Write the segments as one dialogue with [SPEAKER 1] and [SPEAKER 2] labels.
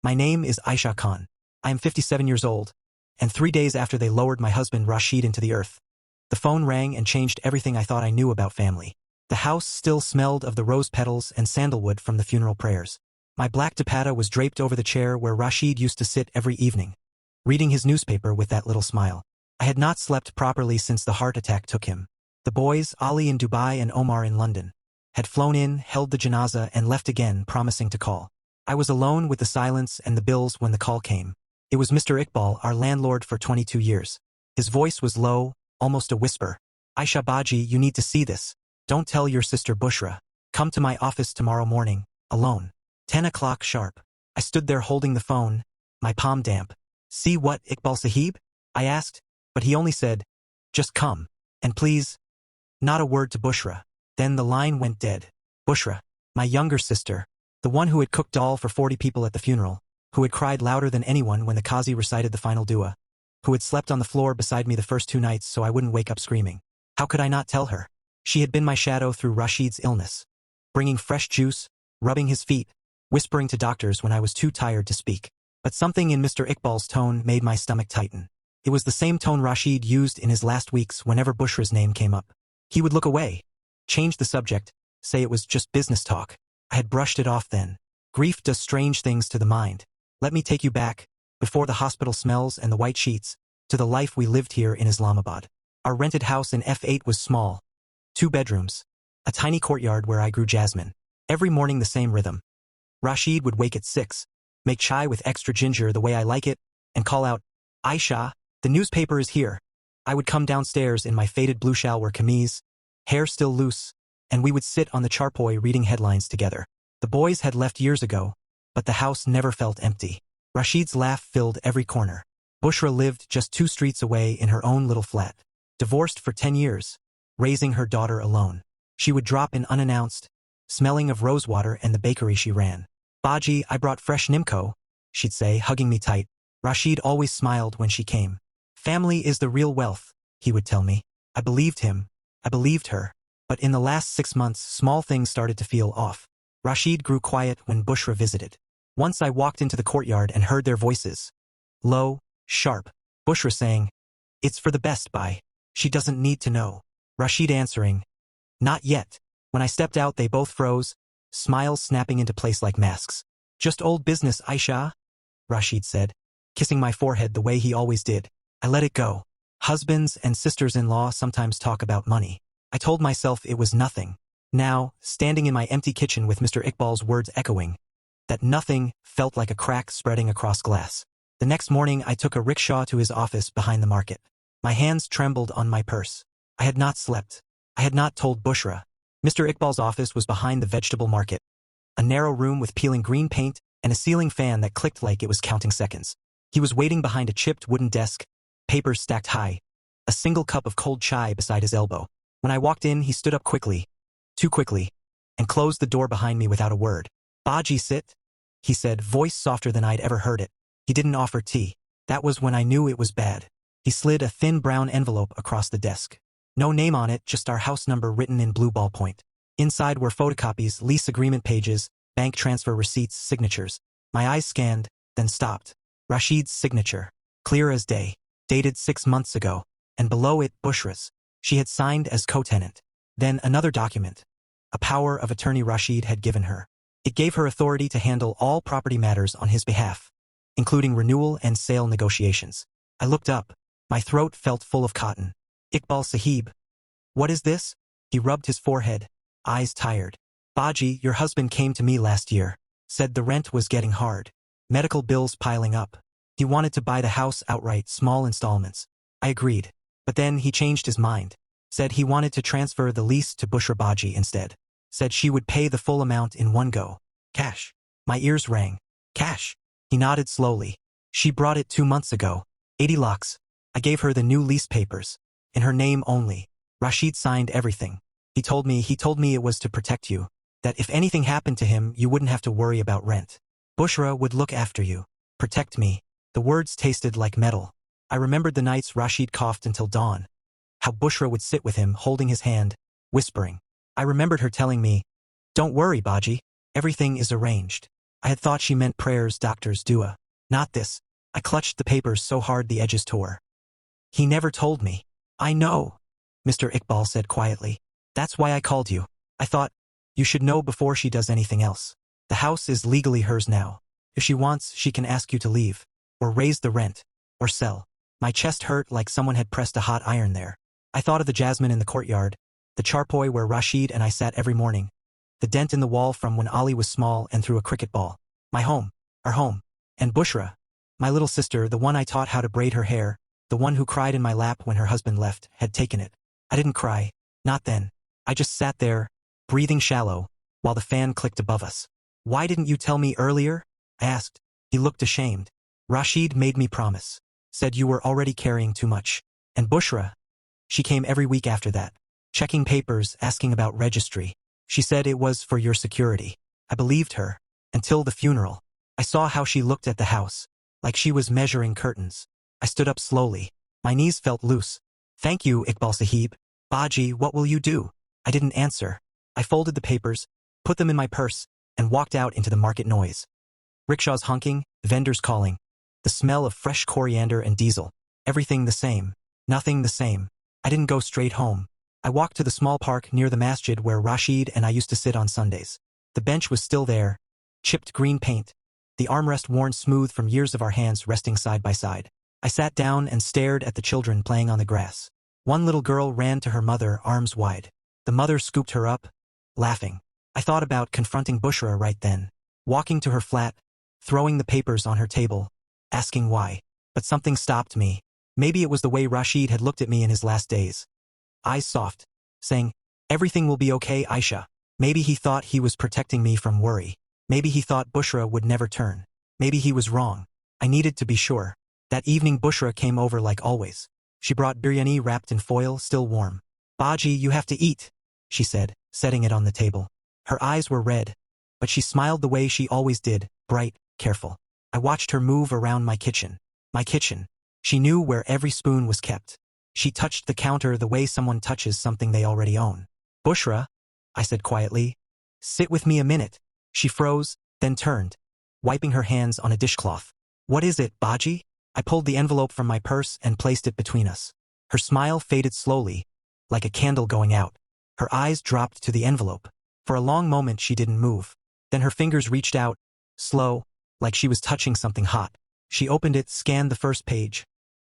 [SPEAKER 1] My name is Aisha Khan. I am 57 years old, and 3 days after they lowered my husband Rashid into the earth, the phone rang and changed everything I thought I knew about family. The house still smelled of the rose petals and sandalwood from the funeral prayers. My black dupatta was draped over the chair where Rashid used to sit every evening, reading his newspaper with that little smile. I had not slept properly since the heart attack took him. The boys, Ali in Dubai and Omar in London, had flown in, held the janaza, and left again, promising to call. I was alone with the silence and the bills when the call came. It was Mr. Iqbal, our landlord for 22 years. His voice was low, almost a whisper. Aisha Baji, you need to see this. Don't tell your sister Bushra. Come to my office tomorrow morning, alone. 10 o'clock sharp. I stood there holding the phone, my palm damp. See what, Iqbal Sahib? I asked, but he only said, just come. And please, not a word to Bushra. Then the line went dead. Bushra, my younger sister, the one who had cooked dal for 40 people at the funeral, who had cried louder than anyone when the Qazi recited the final dua, who had slept on the floor beside me the first 2 nights so I wouldn't wake up screaming. How could I not tell her? She had been my shadow through Rashid's illness, bringing fresh juice, rubbing his feet, whispering to doctors when I was too tired to speak. But something in Mr. Iqbal's tone made my stomach tighten. It was the same tone Rashid used in his last weeks whenever Bushra's name came up. He would look away, change the subject, say it was just business talk. I had brushed it off then. Grief does strange things to the mind. Let me take you back, before the hospital smells and the white sheets, to the life we lived here in Islamabad. Our rented house in F8 was small. 2 bedrooms. A tiny courtyard where I grew jasmine. Every morning the same rhythm. Rashid would wake at 6, make chai with extra ginger the way I like it, and call out, Aisha, the newspaper is here. I would come downstairs in my faded blue shalwar kameez, hair still loose, and we would sit on the charpoy reading headlines together. The boys had left years ago, but the house never felt empty. Rashid's laugh filled every corner. Bushra lived just 2 streets away in her own little flat. Divorced for 10 years, raising her daughter alone. She would drop in unannounced, smelling of rosewater and the bakery she ran. Baji, I brought fresh Nimco, she'd say, hugging me tight. Rashid always smiled when she came. Family is the real wealth, he would tell me. I believed him. I believed her. But in the last 6 months, small things started to feel off. Rashid grew quiet when Bushra visited. Once I walked into the courtyard and heard their voices. Low, sharp. Bushra saying, it's for the best, Bai. She doesn't need to know. Rashid answering, not yet. When I stepped out, they both froze, smiles snapping into place like masks. Just old business, Aisha, Rashid said, kissing my forehead the way he always did. I let it go. Husbands and sisters-in-law sometimes talk about money. I told myself it was nothing. Now, standing in my empty kitchen with Mr. Iqbal's words echoing, that nothing felt like a crack spreading across glass. The next morning, I took a rickshaw to his office behind the market. My hands trembled on my purse. I had not slept. I had not told Bushra. Mr. Iqbal's office was behind the vegetable market. A narrow room with peeling green paint and a ceiling fan that clicked like it was counting seconds. He was waiting behind a chipped wooden desk, papers stacked high, a single cup of cold chai beside his elbow. When I walked in, he stood up quickly, too quickly, and closed the door behind me without a word. Baji, sit, he said, voice softer than I'd ever heard it. He didn't offer tea. That was when I knew it was bad. He slid a thin brown envelope across the desk. No name on it, just our house number written in blue ballpoint. Inside were photocopies, lease agreement pages, bank transfer receipts, signatures. My eyes scanned, then stopped. Rashid's signature, clear as day, dated 6 months ago, and below it Bushra's. She had signed as co-tenant. Then another document, a power of attorney Rashid had given her. It gave her authority to handle all property matters on his behalf, including renewal and sale negotiations. I looked up. My throat felt full of cotton. Iqbal Sahib. What is this? He rubbed his forehead, eyes tired. Baji, your husband came to me last year, said the rent was getting hard. Medical bills piling up. He wanted to buy the house outright, small installments. I agreed. But then he changed his mind. Said he wanted to transfer the lease to Bushra Baji instead. Said she would pay the full amount in one go. Cash. My ears rang. Cash. He nodded slowly. She brought it 2 months ago. 80 lakhs. I gave her the new lease papers. In her name only. Rashid signed everything. He told me it was to protect you. That if anything happened to him, you wouldn't have to worry about rent. Bushra would look after you. Protect me. The words tasted like metal. I remembered the nights Rashid coughed until dawn. How Bushra would sit with him, holding his hand, whispering. I remembered her telling me, don't worry, Baji. Everything is arranged. I had thought she meant prayers doctors do. Not this. I clutched the papers so hard the edges tore. He never told me. I know, Mr. Iqbal said quietly. That's why I called you. I thought, you should know before she does anything else. The house is legally hers now. If she wants, she can ask you to leave, or raise the rent, or sell. My chest hurt like someone had pressed a hot iron there. I thought of the jasmine in the courtyard, the charpoy where Rashid and I sat every morning, the dent in the wall from when Ali was small and threw a cricket ball. My home, our home, and Bushra, my little sister, the one I taught how to braid her hair, the one who cried in my lap when her husband left, had taken it. I didn't cry, not then. I just sat there, breathing shallow, while the fan clicked above us. Why didn't you tell me earlier? I asked. He looked ashamed. Rashid made me promise. Said you were already carrying too much. And Bushra? She came every week after that, checking papers, asking about registry. She said it was for your security. I believed her. Until the funeral. I saw how she looked at the house, like she was measuring curtains. I stood up slowly. My knees felt loose. Thank you, Iqbal Sahib. Baji, what will you do? I didn't answer. I folded the papers, put them in my purse, and walked out into the market noise. Rickshaws honking, vendors calling. The smell of fresh coriander and diesel. Everything the same. Nothing the same. I didn't go straight home. I walked to the small park near the masjid where Rashid and I used to sit on Sundays. The bench was still there, chipped green paint, the armrest worn smooth from years of our hands resting side by side. I sat down and stared at the children playing on the grass. One little girl ran to her mother, arms wide. The mother scooped her up, laughing. I thought about confronting Bushra right then, walking to her flat, throwing the papers on her table, asking why. But something stopped me. Maybe it was the way Rashid had looked at me in his last days. Eyes soft, saying, everything will be okay, Aisha. Maybe he thought he was protecting me from worry. Maybe he thought Bushra would never turn. Maybe he was wrong. I needed to be sure. That evening Bushra came over like always. She brought biryani wrapped in foil, still warm. Baji, you have to eat, she said, setting it on the table. Her eyes were red, but she smiled the way she always did, bright, careful. I watched her move around my kitchen. My kitchen. She knew where every spoon was kept. She touched the counter the way someone touches something they already own. Bushra, I said quietly, sit with me a minute. She froze, then turned, wiping her hands on a dishcloth. What is it, Baji? I pulled the envelope from my purse and placed it between us. Her smile faded slowly, like a candle going out. Her eyes dropped to the envelope. For a long moment she didn't move. Then her fingers reached out, slow, like she was touching something hot. She opened it, scanned the first page,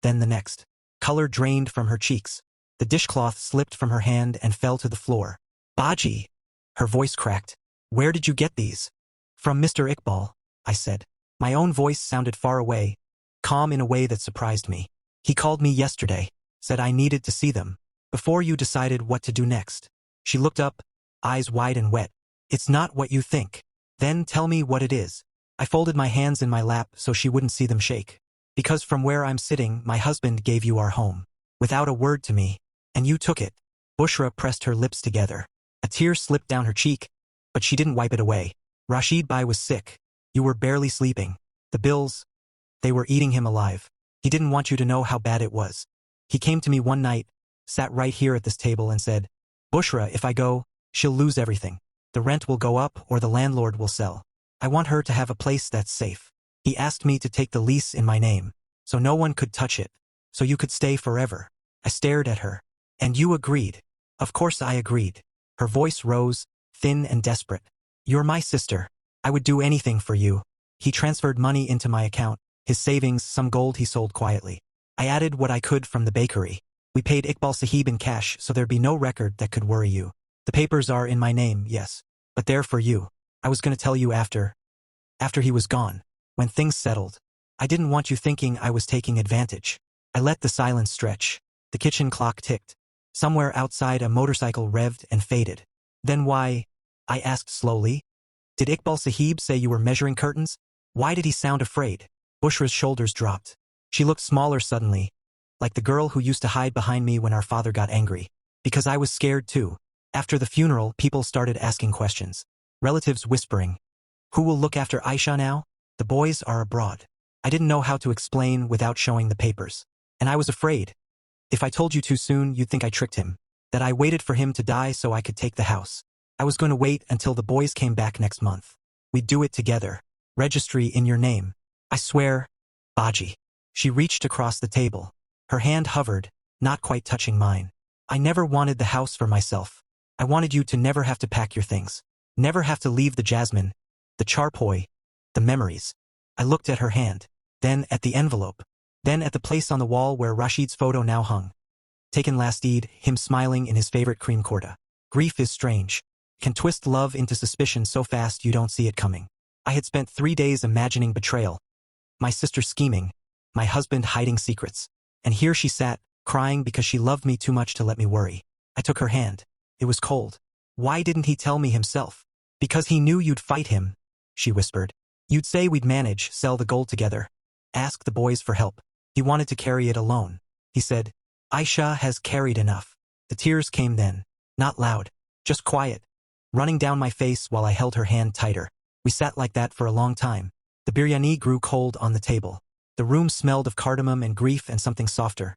[SPEAKER 1] then the next. Color drained from her cheeks. The dishcloth slipped from her hand and fell to the floor. Baji! Her voice cracked. Where did you get these? From Mr. Iqbal, I said. My own voice sounded far away, calm in a way that surprised me. He called me yesterday, said I needed to see them, before you decided what to do next. She looked up, eyes wide and wet. It's not what you think. Then tell me what it is. I folded my hands in my lap so she wouldn't see them shake. Because from where I'm sitting, my husband gave you our home. Without a word to me. And you took it. Bushra pressed her lips together. A tear slipped down her cheek, but she didn't wipe it away. Rashid Bhai was sick. You were barely sleeping. The bills, they were eating him alive. He didn't want you to know how bad it was. He came to me one night, sat right here at this table and said, Bushra, if I go, she'll lose everything. The rent will go up or the landlord will sell. I want her to have a place that's safe. He asked me to take the lease in my name, so no one could touch it, so you could stay forever. I stared at her. And you agreed. Of course I agreed. Her voice rose, thin and desperate. You're my sister. I would do anything for you. He transferred money into my account, his savings, some gold he sold quietly. I added what I could from the bakery. We paid Iqbal Sahib in cash so there'd be no record that could worry you. The papers are in my name, yes, but they're for you. I was going to tell you after he was gone, when things settled. I didn't want you thinking I was taking advantage. I let the silence stretch. The kitchen clock ticked. Somewhere outside a motorcycle revved and faded. Then why? I asked slowly. Did Iqbal Sahib say you were measuring curtains? Why did he sound afraid? Bushra's shoulders dropped. She looked smaller suddenly, like the girl who used to hide behind me when our father got angry. Because I was scared too. After the funeral, people started asking questions. Relatives whispering. Who will look after Aisha now? The boys are abroad. I didn't know how to explain without showing the papers. And I was afraid. If I told you too soon, you'd think I tricked him. That I waited for him to die so I could take the house. I was going to wait until the boys came back next month. We'd do it together. registry in your name. I swear, Baji. She reached across the table. Her hand hovered, not quite touching mine. I never wanted the house for myself. I wanted you to never have to pack your things. Never have to leave the jasmine, the charpoy, the memories. I looked at her hand, then at the envelope, then at the place on the wall where Rashid's photo now hung. Taken last Eid, him smiling in his favorite cream kurta. Grief is strange. Can twist love into suspicion so fast you don't see it coming. I had spent 3 days imagining betrayal. My sister scheming, my husband hiding secrets. And here she sat, crying because she loved me too much to let me worry. I took her hand. It was cold. Why didn't he tell me himself? Because he knew you'd fight him, she whispered. You'd say we'd manage, sell the gold together. Ask the boys for help. He wanted to carry it alone. He said, Aisha has carried enough. The tears came then. Not loud, just quiet, running down my face while I held her hand tighter. We sat like that for a long time. The biryani grew cold on the table. The room smelled of cardamom and grief and something softer.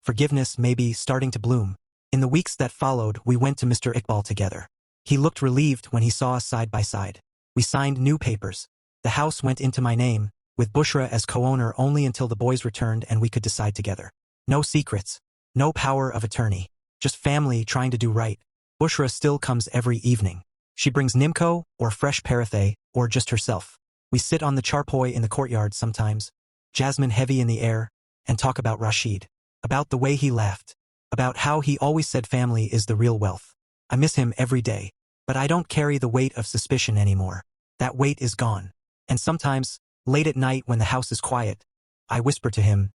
[SPEAKER 1] Forgiveness maybe starting to bloom. In the weeks that followed, we went to Mr. Iqbal together. He looked relieved when he saw us side by side. We signed new papers. The house went into my name, with Bushra as co-owner only until the boys returned and we could decide together. No secrets. No power of attorney. Just family trying to do right. Bushra still comes every evening. She brings Nimco, or fresh parathay, or just herself. We sit on the charpoy in the courtyard sometimes, jasmine heavy in the air, and talk about Rashid. About the way he laughed. About how he always said family is the real wealth. I miss him every day, but I don't carry the weight of suspicion anymore. That weight is gone. And sometimes, late at night when the house is quiet, I whisper to him,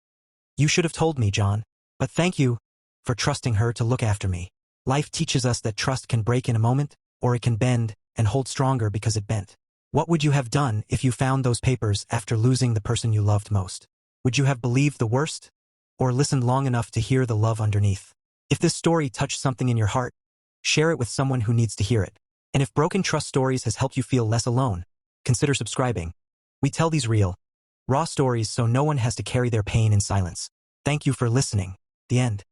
[SPEAKER 1] You should have told me, John. But thank you for trusting her to look after me. Life teaches us that trust can break in a moment, or it can bend and hold stronger because it bent. What would you have done if you found those papers after losing the person you loved most? Would you have believed the worst? Or listened long enough to hear the love underneath? If this story touched something in your heart, share it with someone who needs to hear it. And if Broken Trust Stories has helped you feel less alone, consider subscribing. We tell these real, raw stories so no one has to carry their pain in silence. Thank you for listening. The end.